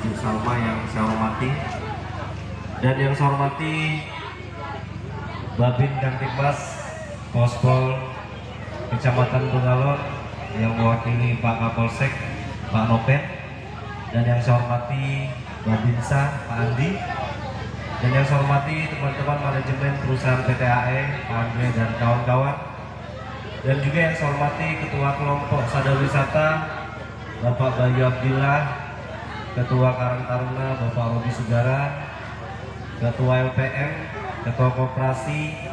Bu Salma yang saya hormati, dan yang saya hormati Babin Kamtibmas Pospol Kecamatan Bengalon yang mewakili Pak Kapolsek Pak Nopen, dan yang saya hormati Babinsa Pak Andi, dan yang saya hormati teman-teman manajemen perusahaan PT AE Pak Andre dan kawan-kawan, dan juga yang saya hormati Ketua Kelompok Sadar Wisata Bapak Bayu Abdillah, Ketua Karang Taruna Bapak Robi Sugara, Ketua LPM, Ketua Koperasi,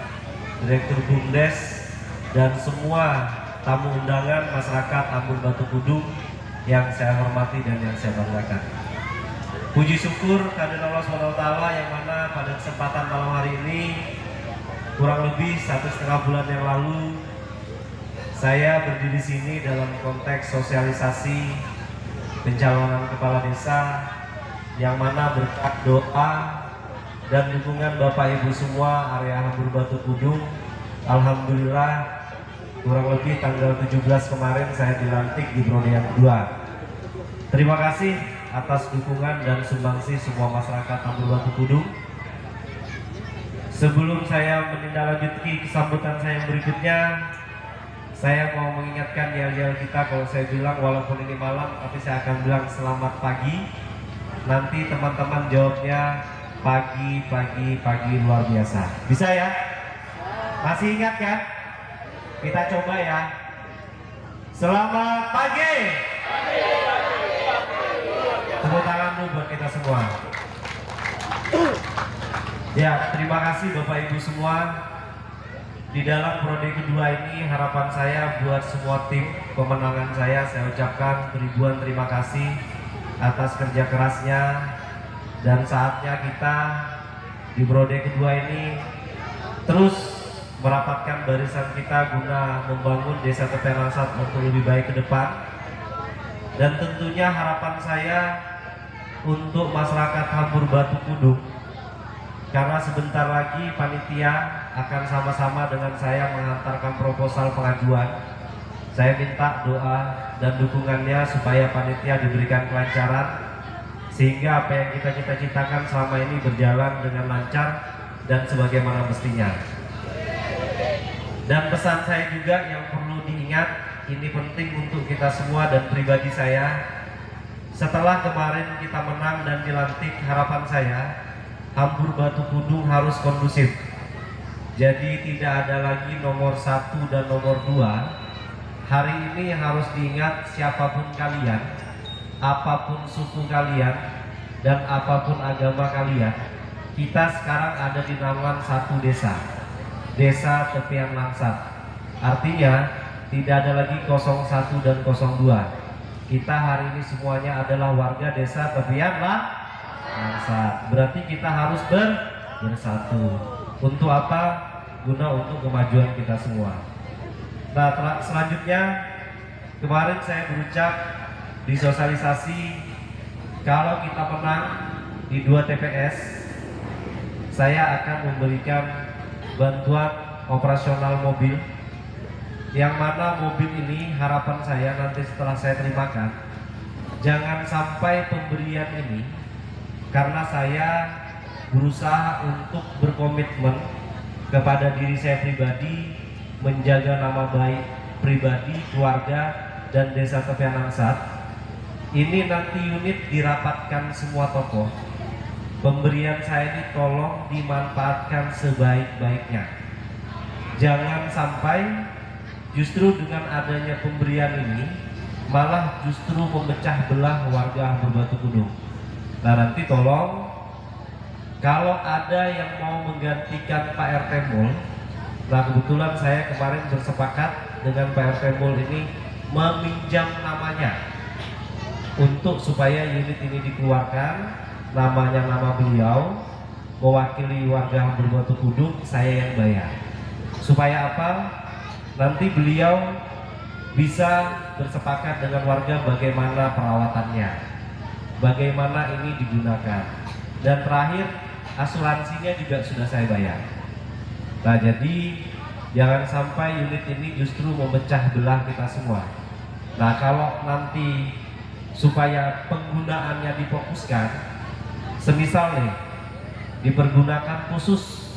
Direktur BUMDes, dan semua tamu undangan masyarakat Ambon Batu Kudung yang saya hormati dan yang saya banggakan. Puji syukur kehadirat Allah SWT yang mana pada kesempatan malam hari ini kurang lebih 1,5 bulan yang lalu saya berdiri di sini dalam konteks sosialisasi pencalonan kepala desa, yang mana berkat doa dan dukungan Bapak Ibu semua area Hambur Batu Kudung, alhamdulillah kurang lebih tanggal 17 kemarin saya dilantik di periode yang kedua. Terima kasih atas dukungan dan sumbangsi semua masyarakat Hambur Batu Kudung. Sebelum saya menindaklanjuti kesambutan saya yang berikutnya, saya mau mengingatkan yel-yel kita. Kalau saya bilang walaupun ini malam, tapi saya akan bilang selamat pagi. Nanti teman-teman jawabnya pagi, pagi, pagi luar biasa. Bisa ya? Masih ingat kan? Kita coba ya. Selamat pagi. Tepuk tangan dulu buat kita semua. Ya, terima kasih Bapak Ibu semua. Di dalam periode kedua ini harapan saya buat semua tim pemenangan saya ucapkan ribuan terima kasih atas kerja kerasnya, dan saatnya kita di periode kedua ini terus merapatkan barisan kita guna membangun Desa Tepian Langsat untuk lebih baik ke depan. Dan tentunya harapan saya untuk masyarakat Hambur Batu Kudung, karena sebentar lagi panitia akan sama-sama dengan saya mengantarkan proposal pengajuan. Saya minta doa dan dukungannya supaya panitia diberikan kelancaran, sehingga apa yang kita cita-citakan selama ini berjalan dengan lancar dan sebagaimana mestinya. Dan pesan saya juga yang perlu diingat, ini penting untuk kita semua dan pribadi saya. Setelah kemarin kita menang dan dilantik, harapan saya Hambur Batu Kudung harus kondusif. Jadi tidak ada lagi nomor 1 dan nomor 2. Hari ini harus diingat, siapapun kalian, apapun suku kalian, dan apapun agama kalian, kita sekarang ada di naungan satu desa, Desa Tepian Langsat. Artinya tidak ada lagi 01 dan 02. Kita hari ini semuanya adalah warga Desa Tepian Langsat. Berarti kita harus bersatu. Untuk apa? Guna untuk kemajuan kita semua. Nah, selanjutnya kemarin saya berucap di sosialisasi, kalau kita menang di 2 TPS, saya akan memberikan bantuan operasional mobil, yang mana mobil ini harapan saya nanti setelah saya terimakan, jangan sampai pemberian ini, karena saya berusaha untuk berkomitmen kepada diri saya pribadi, menjaga nama baik pribadi, keluarga, dan Desa Tepian Langsat. Ini nanti unit dirapatkan semua tokoh. Pemberian saya ini tolong dimanfaatkan sebaik-baiknya. Jangan sampai justru dengan adanya pemberian ini malah justru memecah belah warga Hambur Batu Kudung. Nah, nanti tolong kalau ada yang mau menggantikan Pak RT Mul, nah kebetulan saya kemarin bersepakat dengan Pak RT Mul ini meminjam namanya untuk supaya unit ini dikeluarkan, namanya nama beliau, mewakili warga Hambur Batu Kudung, saya yang bayar. Supaya apa? Nanti beliau bisa bersepakat dengan warga bagaimana perawatannya, bagaimana ini digunakan, dan terakhir asuransinya juga sudah saya bayar. Nah, jadi jangan sampai unit ini justru memecah belah kita semua. Nah, kalau nanti supaya penggunaannya difokuskan. Semisal nih dipergunakan khusus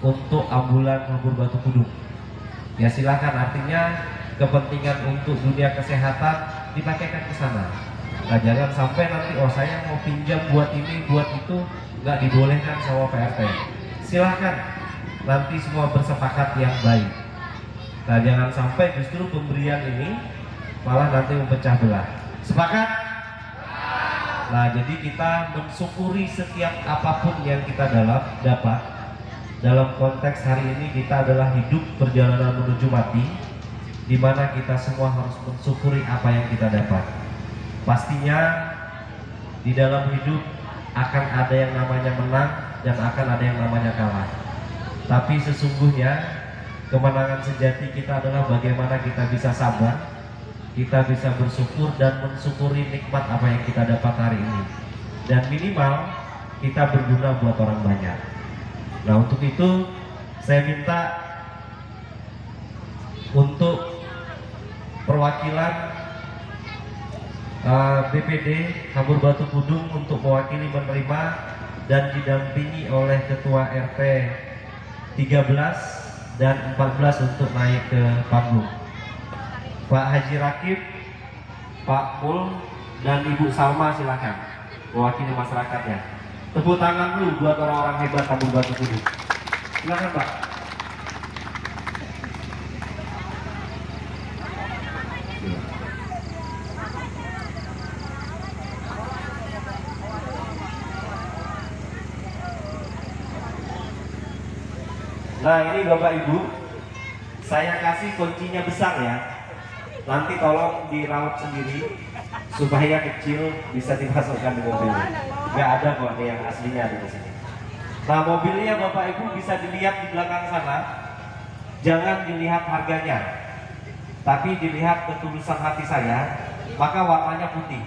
untuk ambulan Hambur Batu Kudung, ya silakan, artinya kepentingan untuk dunia kesehatan dipakaikan ke sana. Nah, jangan sampai nanti saya mau pinjam buat ini buat itu, nggak dibolehkan sama PRT. Silahkan nanti semua bersepakat yang baik. Nah, jangan sampai justru pemberian ini malah nanti memecah belah. Sepakat? Nah, jadi kita mensyukuri setiap apapun yang kita dapat. Dalam konteks hari ini kita adalah hidup perjalanan menuju mati, di mana kita semua harus mensyukuri apa yang kita dapat. Pastinya di dalam hidup akan ada yang namanya menang dan akan ada yang namanya kalah. Tapi sesungguhnya kemenangan sejati kita adalah bagaimana kita bisa sabar, kita bisa bersyukur dan mensyukuri nikmat apa yang kita dapat hari ini, dan minimal kita berguna buat orang banyak. Nah, untuk itu saya minta untuk perwakilan BPD Hambur Batu Kudung untuk mewakili menerima dan didampingi oleh Ketua RT 13 dan 14 untuk naik ke panggung. Pak Haji Rakib, Pak Mul, dan Ibu Salma silakan mewakili masyarakatnya. Tepuk tangan dulu buat orang-orang hebat Hambur Batu Kudung. Silakan, Pak. Nah, ini Bapak Ibu, saya kasih kuncinya besar ya. Nanti tolong diraut sendiri supaya kecil bisa dimasukkan di mobil. Nggak ada kok, ada yang aslinya ada di sini. Nah, mobilnya Bapak Ibu bisa dilihat di belakang sana. Jangan dilihat harganya, tapi dilihat ketulusan hati saya, maka warnanya putih.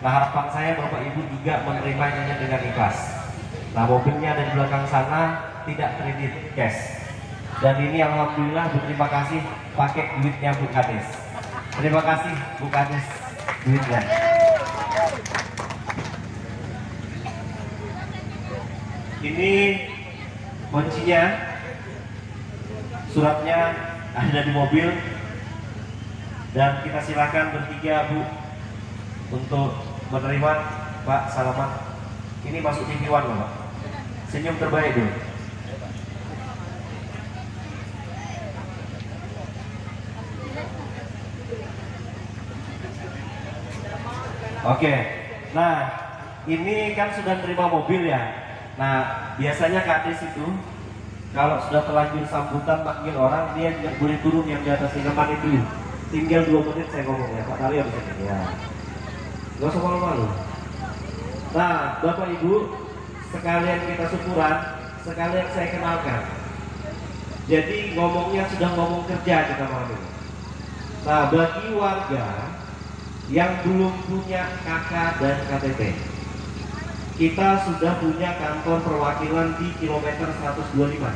Nah, harapan saya Bapak Ibu juga menerimanya dengan ikhlas. Nah, mobilnya ada di belakang sana, tidak kredit, cash. Dan ini alhamdulillah berterima kasih pakai duitnya Bu Kades. Terima kasih Bu Kades duitnya. Ini kuncinya, suratnya ada di mobil, dan kita silakan bertiga Bu untuk menerima. Pak, salaman. Ini masuk TV One loh Pak. Senyum terbaik dulu. Oke, nah ini kan sudah terima mobil ya. Nah, biasanya Kades itu kalau sudah terlanjur sambutan panggil orang, dia tidak boleh turun yang di atas halaman itu. Tinggal 2 menit saya ngomong ya, Pak Taryo bisa ya. Gak usah malu-malu. Nah, Bapak Ibu, sekalian kita syukuran, sekalian saya kenalkan. Jadi ngomongnya sudah ngomong kerja kita malam ini. Nah, bagi warga yang belum punya KK dan KTP, kita sudah punya kantor perwakilan di kilometer 125.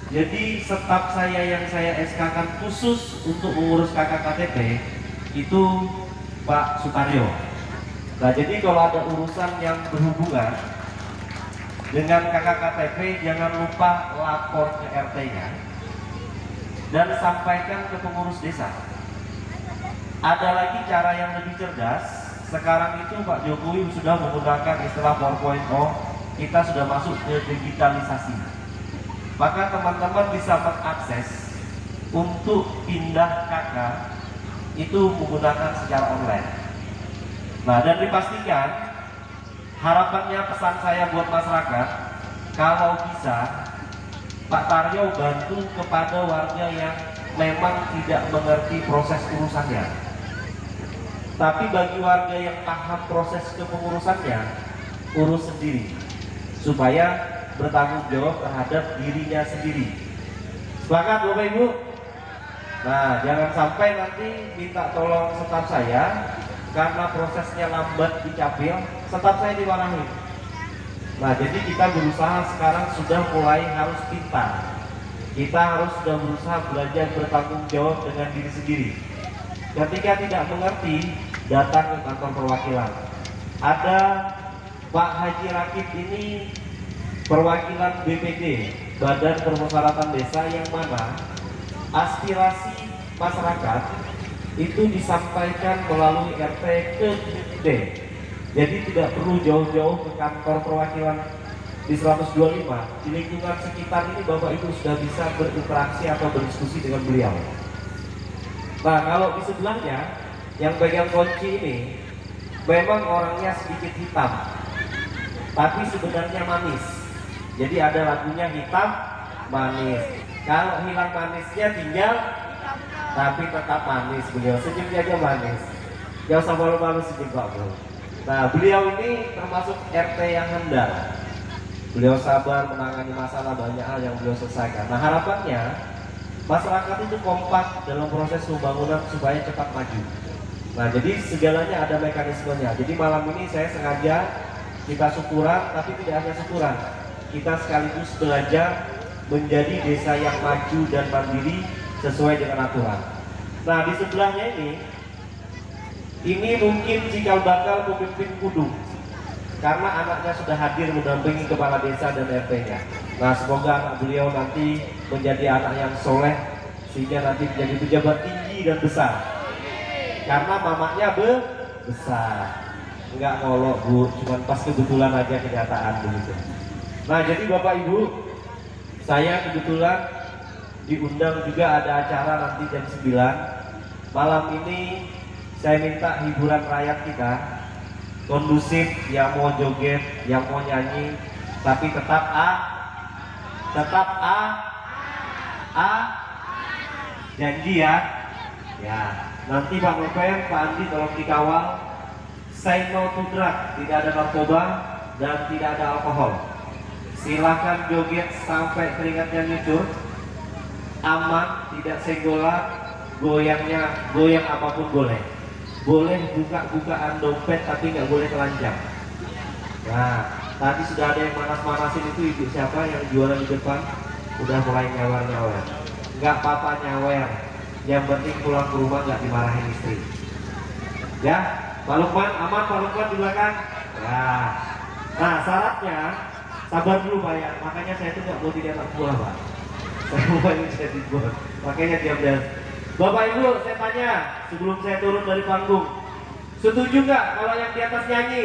Jadi staf saya yang saya SK-kan khusus untuk mengurus KK KTP itu Pak Sutaryo. Nah, jadi kalau ada urusan yang berhubungan dengan KK KTP, jangan lupa lapor ke RT-nya dan sampaikan ke pengurus desa. Ada lagi cara yang lebih cerdas. Sekarang itu Pak Jokowi sudah menggunakan istilah 4.0, kita sudah masuk ke digitalisasi. Maka teman-teman bisa mengakses untuk pindah KK itu menggunakan secara online. Nah, dan dipastikan, harapannya pesan saya buat masyarakat, kalau bisa Pak Taryo bantu kepada warga yang memang tidak mengerti proses urusannya. Tapi bagi warga yang paham proses kepengurusannya, urus sendiri supaya bertanggung jawab terhadap dirinya sendiri. Sepakat Bapak Ibu? Nah, jangan sampai nanti minta tolong staf saya karena prosesnya lambat di Capil, staf saya dimarahin. Nah, jadi kita berusaha sekarang sudah mulai harus pintar. Kita harus sudah berusaha belajar bertanggung jawab dengan diri sendiri. Ketika tidak mengerti, datang ke kantor perwakilan. Ada Pak Haji Rakib, ini perwakilan BPD, Badan Permusyawaratan Desa, yang mana aspirasi masyarakat itu disampaikan melalui RT ke D. Jadi tidak perlu jauh-jauh ke kantor perwakilan di 125. Di lingkungan sekitar ini Bapak Ibu sudah bisa berinteraksi atau berdiskusi dengan beliau. Nah, kalau di sebelahnya yang pegang kunci ini memang orangnya sedikit hitam, tapi sebenarnya manis. Jadi ada lagunya hitam manis. Kalau hilang manisnya tinggal, tapi tetap manis beliau. Senyumnya aja manis. Gak usah malu-malu senyum Pak Bro. Nah, beliau ini termasuk RT yang handal. Beliau sabar menangani masalah, banyak hal yang beliau selesaikan. Nah, harapannya masyarakat itu kompak dalam proses pembangunan supaya cepat maju. Nah, jadi segalanya ada mekanismenya. Jadi malam ini saya sengaja kita syukuran, tapi tidak hanya syukuran. Kita sekaligus belajar menjadi desa yang maju dan mandiri sesuai dengan aturan. Nah, di sebelahnya ini mungkin cikal bakal pemimpin kudu, karena anaknya sudah hadir mendampingi kepala desa dan RT-nya. Nah, semoga anak beliau nanti menjadi anak yang soleh, sehingga nanti menjadi pejabat tinggi dan besar. Karena mamanya besar, nggak ngolok Bu, cuman pas kebetulan aja kenyataan begitu. Nah, jadi Bapak Ibu, saya kebetulan diundang juga ada acara nanti jam 9. Malam ini saya minta hiburan rakyat kita kondusif, yang mau joget, yang mau nyanyi, tapi tetap janji ya. Ya, nanti Pak Nopen, Pak Andi tolong dikawal. Say no to drug, tidak ada narkoba dan tidak ada alkohol. Silakan joget sampai keringatnya nyucur, aman, tidak senggolan, goyang apapun boleh. Boleh buka-bukaan dompet tapi nggak boleh telanjang. Nah, tadi sudah ada yang manas-manasin itu ibu siapa yang jualan di depan, udah mulai nyawer-nyawer. Nggak apa-apa nyawer, yang penting pulang ke rumah nggak dimarahin istri. Ya, Pak Lukman, aman Pak Lukman di belakang. Ya. Nah, syaratnya sabar dulu Pak ya, makanya saya itu nggak mau jadi anak buah Pak. Saya mau jadi buah, makanya diam-diam. Bapak Ibu, saya tanya sebelum saya turun dari panggung, setuju nggak kalau yang di atas nyanyi?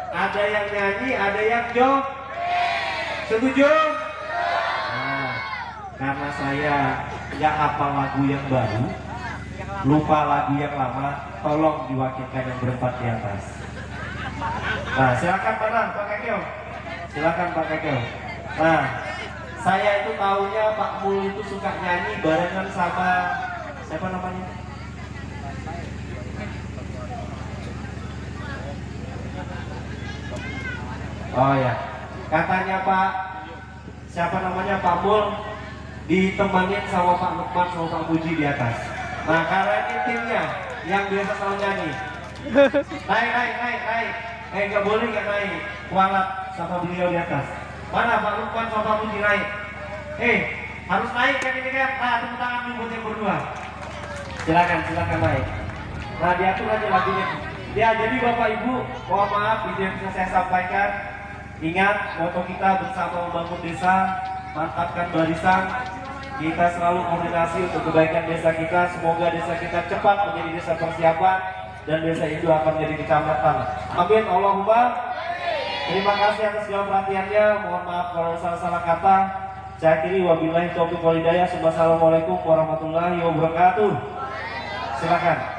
Ada yang nyanyi, ada yang joget. Setuju? Nah, karena saya nggak hafal lagu yang baru, lupa lagu yang lama, tolong diwakilkan yang berempat di atas. Nah, silakan Pak Kekeo. Silakan Pak Kekeo. Nah, saya itu tahunya Pak Mul itu suka nyanyi barengan sama siapa namanya? Oh ya, katanya Pak siapa namanya, Pak Mul ditemenin sama Pak Lukman sama Pak Puji di atas. Nah, karena ini timnya yang biasa selalu nyanyi. Naik. Nggak boleh nggak naik. Kualat sama beliau di atas. Mana Pak Lukman sama Pak Puji naik? Harus naik kan ini kan? Nah, tepuk tangan dulu buat yang berdua. Silakan naik. Nah, diatur aja lagunya. Ya, jadi Bapak Ibu, mohon maaf itu yang bisa saya sampaikan. Ingat, moto kita bersama membangun desa, mantapkan barisan. Kita selalu koordinasi untuk kebaikan desa kita. Semoga desa kita cepat menjadi desa persiapan dan desa itu akan menjadi kecamatan. Amin. Allahumma. Terima kasih atas segala perhatiannya. Mohon maaf kalau salah-salah kata. Saya akhiri wabillahi taufiq wal hidayah. Wassalamualaikum warahmatullahi wabarakatuh. Silakan.